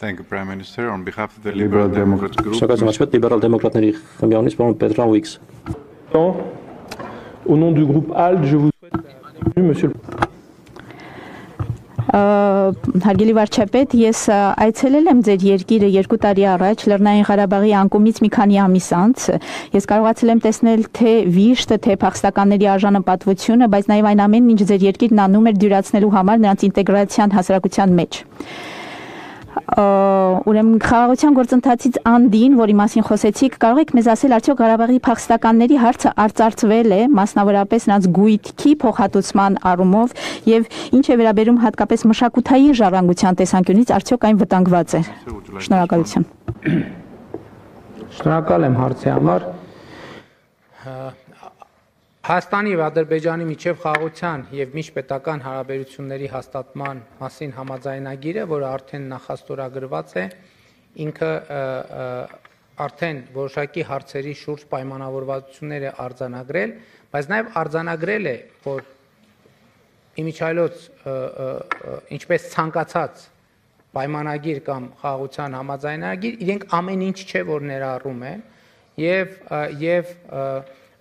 Thank you, Prime Minister. On behalf of the Liberal Democrats Group, Liberal Democratic Pedro Wicks. Au nom du groupe ALDE, je vous souhaite la bienvenue, Monsieur le Président. Հարգելի վարչապետ, ես այցելել եմ ձեր երկիրը 2 տարի առաջ Լեռնային Ղարաբաղի անկումից մի քանի ամիս անց։ Ես կարողացել եմ տեսնել թե վիշտը, թե փախստականների արժանապատվությունը, բայց նաև այն ամենն, ինչ ձեր երկիրն անում էր դյուրացնելու համար նրանց ինտեգրացիան հասարակության մեջ։ Ուրեմն խաղաղության գործընթացից անդին, որի մասին խոսեցիք, կարող եք մեզ ասել, արդյոք Ղարաբաղի փախստականների հարցը արծարծվել է, մասնավորապես նրանց գույքի փոխհատուցման առումով, եւ ինչ է վերաբերում հատկապես մշակութային ժառանգության տեսանկյունից, արդյոք այն վտանգված է։ Շնորհակալություն։ Շնորհակալ եմ հարցի համար։ Հայաստանի եւ Ադրբեջանի միջև խաղաղության եւ միջպետական հարաբերությունների հաստատման մասին համաձայնագիրը, որը արդեն նախաստորագրված է, ինքը արդեն որոշակի հարցերի շուրջ պայմանավորվածություններ է արձանագրել, բայց նաեւ արձանագրել է, որ իմիջիայլոց ինչպես ցանկացած պայմանագիր կամ խաղաղության համաձայնագիր, իրենք ամեն ինչ չէ, որ ներառում են եւ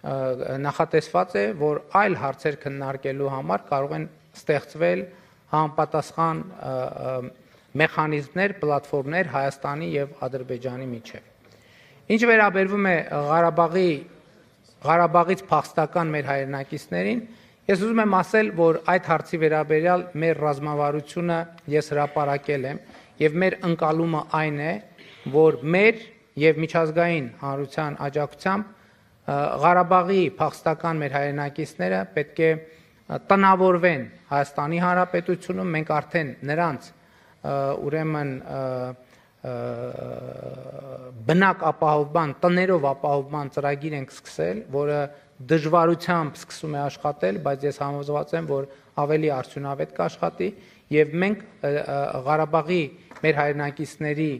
նախատեսված է, որ այլ հարցեր քննարկելու համար կարող են ստեղծվել համապատասխան մեխանիզմներ, պլատֆորմներ Հայաստանի եւ Ադրբեջանի միջև։ Ինչ վերաբերվում է Ղարաբաղից փախստական մեր հայրենակիցներին, ես ուզում եմ ասել, որ այդ հարցի վերաբերյալ մեր ռազմավարությունը ես հրապարակել եմ եւ մեր ընկալումը այն է, որ մեր եւ միջազգային հանրության աջակցությամբ Ղարաբաղի փախստական մեր հայրենակիցները պետք է տնավորվեն Հայաստանի Հանրապետությունում, մենք արդեն նրանց ուրեմն բնակ ապահովման, տներով ապահովման ծրագիր ենք սկսել, որը դժվարությամբ սկսում է աշխատել, բայց ես համոզված եմ, որ ավելի արդյունավետ կաշխատի եւ մենք Ղարաբաղի մեր հայրենակիցների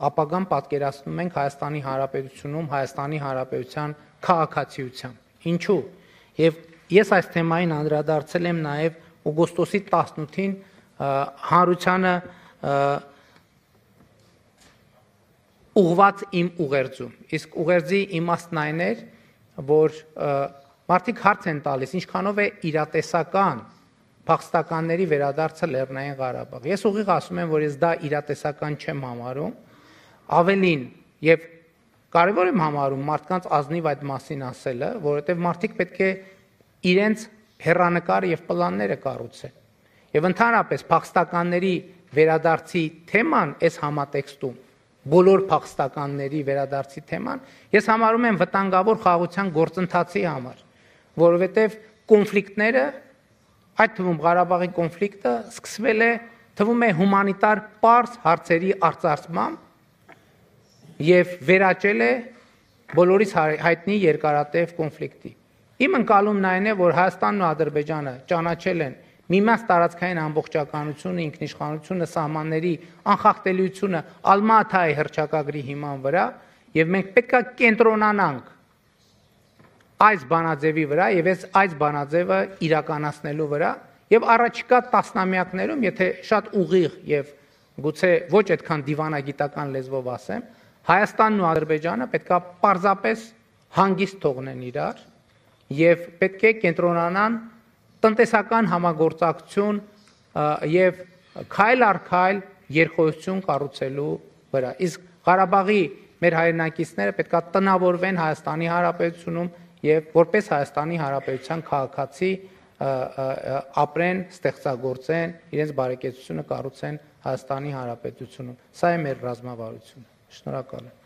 ապագան պատկերացնում ենք Հայաստանի Հանրապետությունում, Հայաստանի Հանրապետության քաղաքացիությամբ։ Ինչու՞։ Եվ ես այս թեմային անդրադարձել եմ նաև օգոստոսի 18-ին հանրությանը ուղղված իմ ուղերձում։ Իսկ ուղերձի իմաստն այն էր, որ մարդիկ հարց են տալիս, ինչքանով է իրատեսական փախստականների վերադարձը Լեռնային Ղարաբաղ։ Ես ուղիղ ասում եմ, որ ես դա իրատեսական չեմ համարում, ավելին եւ կարևոր եմ համարում մարդկանց ազնիվ այդ մասին ասելը, որովհետև մարդիկ պետք է իրենց հեռանկար եւ պլանները կառուցեն։ Եվ ընդհանրապես փախստականների վերադարձի թեման այս համատեքստում, բոլոր փախստականների վերադարձի թեման, ես համարում եմ վտանգավոր խաղաղության գործընթացի համար, որովհետև կոնֆլիկտները, այդ թվում Ղարաբաղի կոնֆլիկտը սկսվել է, թվում է հումանիտար պարզ հարցերի արծարծմամբ եւ վերաճել է բոլորիս հայտնի երկարատև կոնֆլիկտի։ Իմ ընկալումն այն է, որ Հայաստանն ու Ադրբեջանը ճանաչել են միմյանց տարածքային ամբողջականությունը, ինքնիշխանությունը, սահմանների անխախտելիությունը Ալմա-Աթայի հռչակագրի հիման վրա, եւ մենք պետք է կենտրոնանանք այս բանաձևի վրա եւ այս բանաձևը իրականացնելու վրա եւ առաջիկա տասնամյակներում, եթե շատ ուղիղ եւ գուցե ոչ այդքան դիվանագիտական լեզվով ասեմ, Հայաստանն ու Ադրբեջանը պետք է պարզապես հանգիստ թողնեն իրար եւ պետք է կենտրոնանան տնտեսական համագործակցություն եւ քայլ առ քայլ երկխոսություն կառուցելու վրա։ Իսկ Ղարաբաղի մեր հայրենակիցները պետք է տնավորվեն Հայաստանի Հանրապետությունում եւ որպես Հայաստանի Հանրապետության քաղաքացի ապրեն, ստեղծագործեն, իրենց բարեկեցությունը կառուցեն Հայաստանի Հանրապետությունում։ Սա է մեր ռազմավարությունը։ Շնորհակալ եմ։